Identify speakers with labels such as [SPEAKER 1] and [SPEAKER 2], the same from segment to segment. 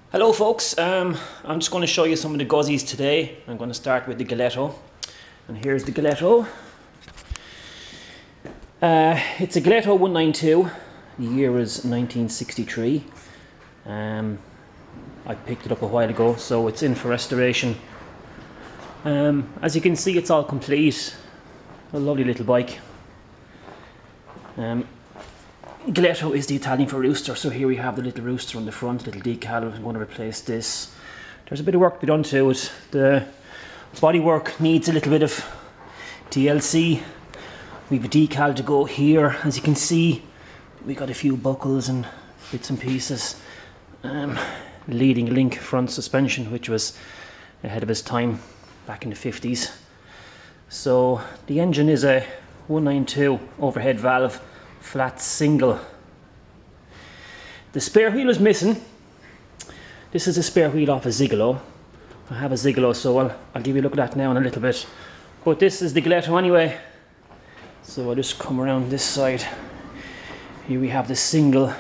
[SPEAKER 1] Hello folks, I'm just going to show you some of the Guzzis today. I'm going to start with the Galletto, and here's the Galletto. It's a Galletto 192, the year is 1963. I picked it up a while ago, so it's in for restoration. As you can see, it's all complete. A lovely little bike. Galletto is the Italian for rooster, so here we have the little rooster on the front, little decal. I'm going to replace this. There's a bit of work to be done to it. The bodywork needs a little bit of TLC. We have a decal to go here. As you can see, we got a few buckles and bits and pieces. Leading link front suspension, which was ahead of its time back in the 50s. So the engine is a 192 overhead valve, flat single. The spare wheel is missing. This is a spare wheel off a Zigolo. I have a Zigolo, so I'll give you a look at that now in a little bit. But this is the Galletto anyway. So I'll just come around this side. Here we have the single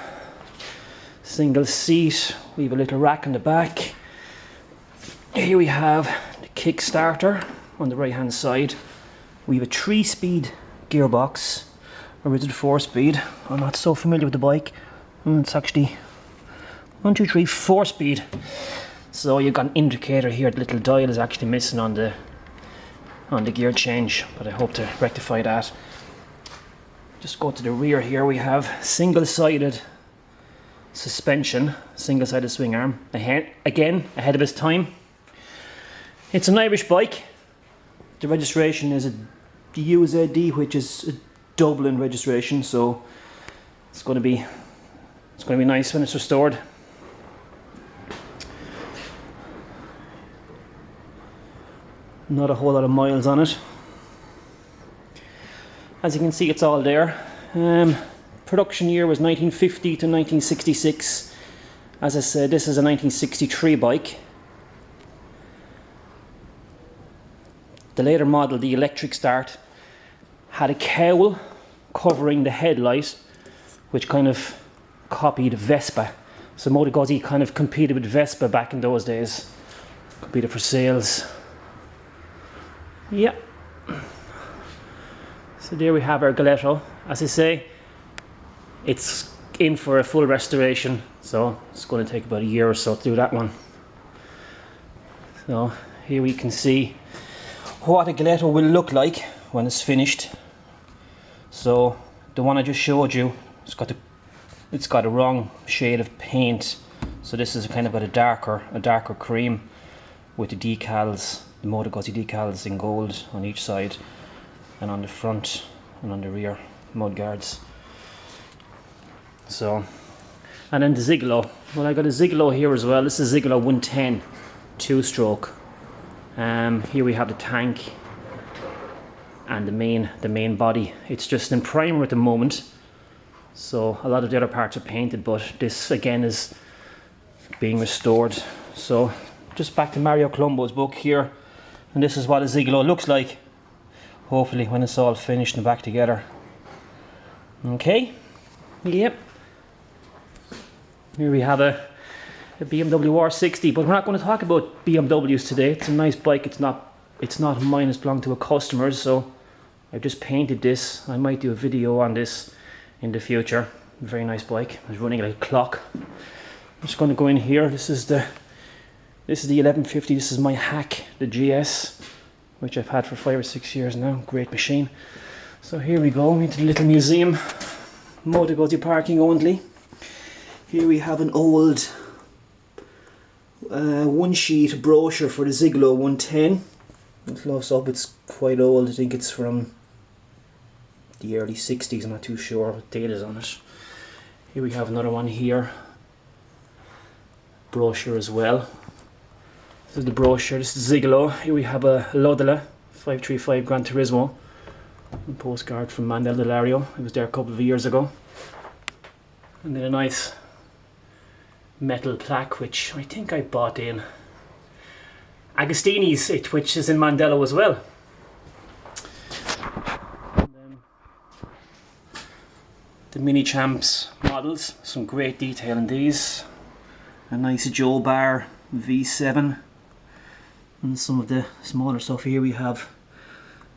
[SPEAKER 1] seat. We have a little rack in the back. Here we have the kickstarter on the right hand side. We have a 3-speed gearbox. Or is it 4-speed? I'm not so familiar with the bike. It's actually 1, 2, 3, 4-speed. So you've got an indicator here. The little dial is actually missing on the gear change, but I hope to rectify that. Just go to the rear here. We have single-sided suspension, single-sided swing arm. Again, ahead of its time. It's an Irish bike. The registration is a UZD, which is a Dublin registration, so it's going to be nice when it's restored. Not a whole lot of miles on it. As you can see, it's all there. Production year was 1950 to 1966. As I said, this is a 1963 bike. The later model, the electric start, had a cowl covering the headlight, which kind of copied Vespa. So Moto Guzzi kind of competed with Vespa back in those days. Competed for sales. Yeah. So there we have our Galletto. As I say, it's in for a full restoration, so it's going to take about a year or so to do that one. So here we can see what a Galletto will look like when it's finished. So the one I just showed you, it's got a wrong shade of paint. So this is kind of a darker cream with the decals, the Moto Guzzi decals in gold on each side, and on the front and on the rear mud guards. So, and then the Zigolo. Well, I got a Zigolo here as well. This is Zigolo 110 2-stroke. Here we have the tank and the main body. It's just in primer at the moment, so a lot of the other parts are painted, but this again is being restored. So just back to Mario Colombo's book here, and this is what a Zigolo looks like, hopefully when it's all finished and back together. Okay, yep. Here we have a BMW R60, but we're not going to talk about BMWs today. It's a nice bike. It's not mine. It's belonged to a customer, so I've just painted this. I might do a video on this in the future. Very nice bike. It's running like a clock. I'm just going to go in here. This is the 1150. This is my hack, the GS, which I've had for 5 or 6 years now. Great machine. So here we go into the little museum. Moto Guzzi parking only. Here we have an old one-sheet brochure for the Zigolo 110. Close up, it's quite old. I think it's from the early 60s. I'm not too sure what date is on it. Here we have another one here. Brochure as well. This is the brochure. This is Zigolo. Here we have a Lodela 535 Gran Turismo. A postcard from Mandel Delario. I was there a couple of years ago. And then a nice metal plaque, which I think I bought in Agostini's, which is in Mandello as well. And then the Mini Champs models, some great detail in these. a nice Joe bar V7, and some of the smaller stuff here we have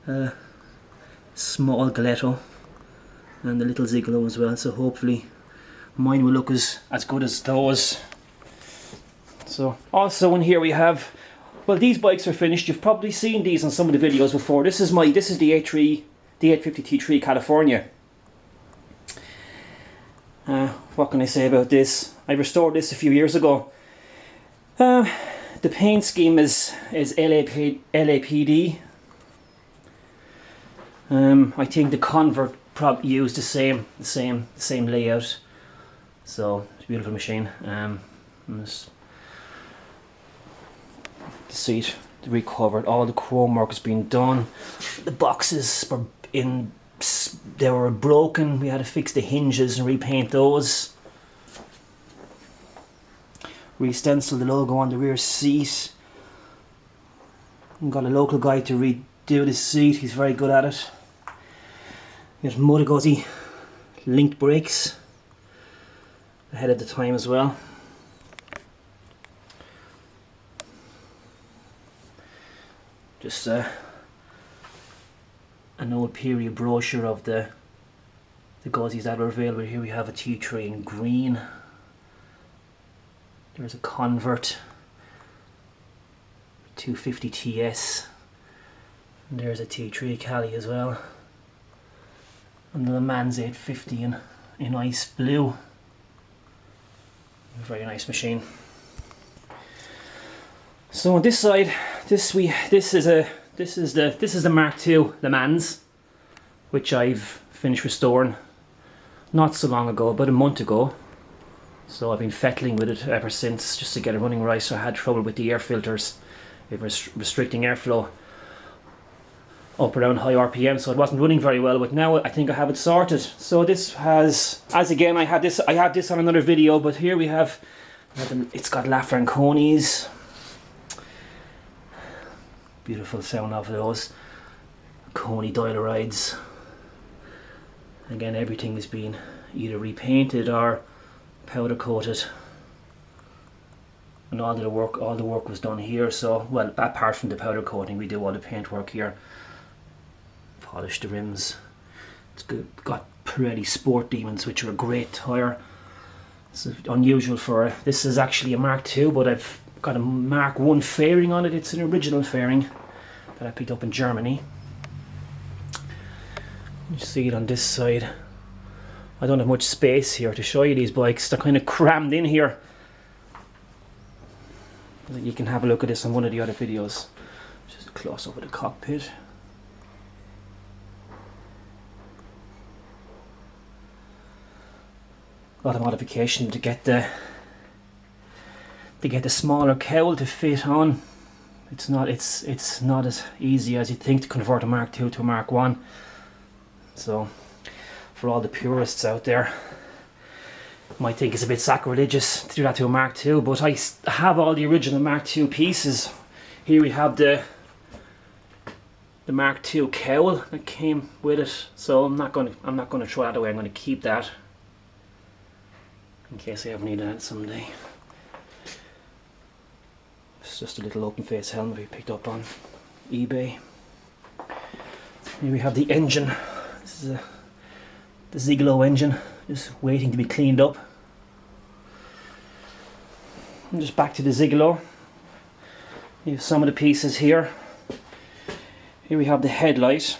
[SPEAKER 1] a small Galletto and the little Zigolo as well, so hopefully mine will look as good as those. So also in here we have, well, these bikes are finished. You've probably seen these on some of the videos before. This is the A3, the 850 T3 California. What can I say about this? I restored this a few years ago. The paint scheme is LAPD. I think the convert probably used the same layout. So it's a beautiful machine. The seat recovered, all the chrome work has been done. The boxes were they were broken. We had to fix the hinges and repaint those. Re-stencil the logo on the rear seat. Got a local guy to redo the seat. He's very good at it. There's Moto Guzzi linked brakes ahead of the time as well. Just an old period brochure of the Guzzis that are available. Here we have a T3 in green. There's a convert 250 TS, and there's a T3 Cali as well, and the Le Mans 850 in ice blue. A very nice machine. So on this side, this is the Mark II Le Mans, which I've finished restoring not so long ago, about a month ago. So I've been fettling with it ever since, just to get it running right. So I had trouble with the air filters, it was restricting airflow up around high RPM, so it wasn't running very well. But now I think I have it sorted. So this has, as again, I had this on another video, but here we have, it's got La Franconis. Beautiful sound of those Coney dial-a-rides. Again, everything has been either repainted or powder coated, and all the work was done here. So, well, apart from the powder coating, we do all the paint work here. Polish the rims. It's good. Got Pirelli Sport Demons, which are a great tyre. It's unusual for this is actually a Mark II, but I've got a Mark I fairing on it. It's an original fairing that I picked up in Germany. You see it on this side. I don't have much space here to show you these bikes. They're kind of crammed in here. You can have a look at this on one of the other videos. Just a close up of the cockpit. A lot of modification to get the smaller cowl to fit on. It's not as easy as you think to convert a Mark II to a Mark I. So for all the purists out there, might think it's a bit sacrilegious to do that to a Mark II, but I have all the original Mark II pieces. Here we have the Mark II cowl that came with it, so I'm not going to throw that away. I'm going to keep that in case I ever need that someday. It's just a little open face helmet we picked up on eBay. Here we have the engine. This is the Zigolo engine, just waiting to be cleaned up. And just back to the Zigolo. You have some of the pieces here. Here we have the headlight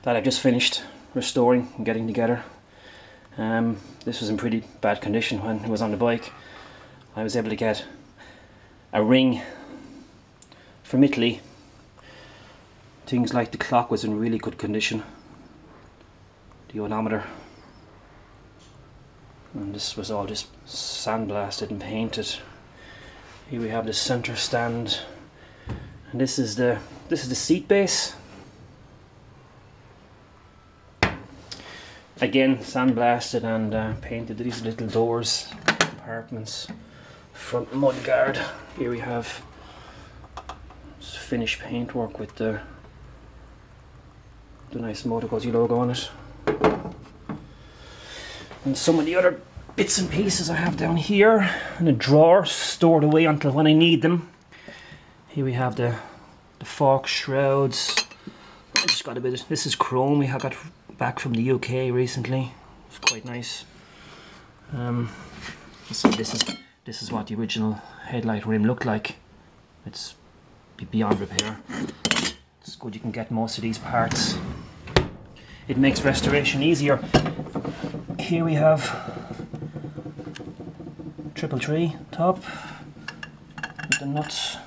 [SPEAKER 1] that I've just finished restoring and getting together. This was in pretty bad condition when it was on the bike. I was able to get a ring from Italy. Things like the clock was in really good condition. The odometer. And this was all just sandblasted and painted. Here we have the center stand. And this is the seat base. Again, sandblasted and painted. These little doors, compartments, front mud guard. Here we have finished paintwork with the nice Moto Guzzi logo on it. And some of the other bits and pieces I have down here in a drawer, stored away until when I need them. Here we have the fork shrouds. I just got a bit of, this is chrome we got back from the UK recently. It's quite nice. So this is what the original headlight rim looked like. It's beyond repair. It's good you can get most of these parts. It makes restoration easier. Here we have T3 top with the nuts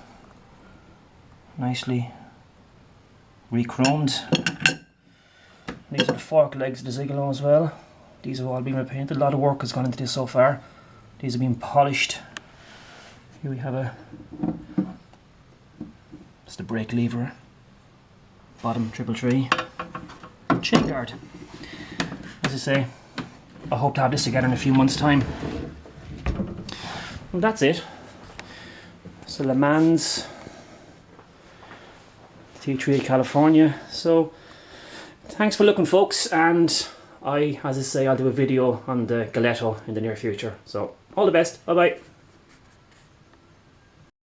[SPEAKER 1] nicely re-chromed. These are the fork legs of the Zigolo as well. These have all been repainted. A lot of work has gone into this so far. These have been polished. Here we have it's the brake lever, bottom T3, chain guard. As I say, I hope to have this together in a few months' time. And that's it. So Le Mans T3 California. So thanks for looking, folks, and as I say, I'll do a video on the Galletto in the near future. So all the best. Bye bye.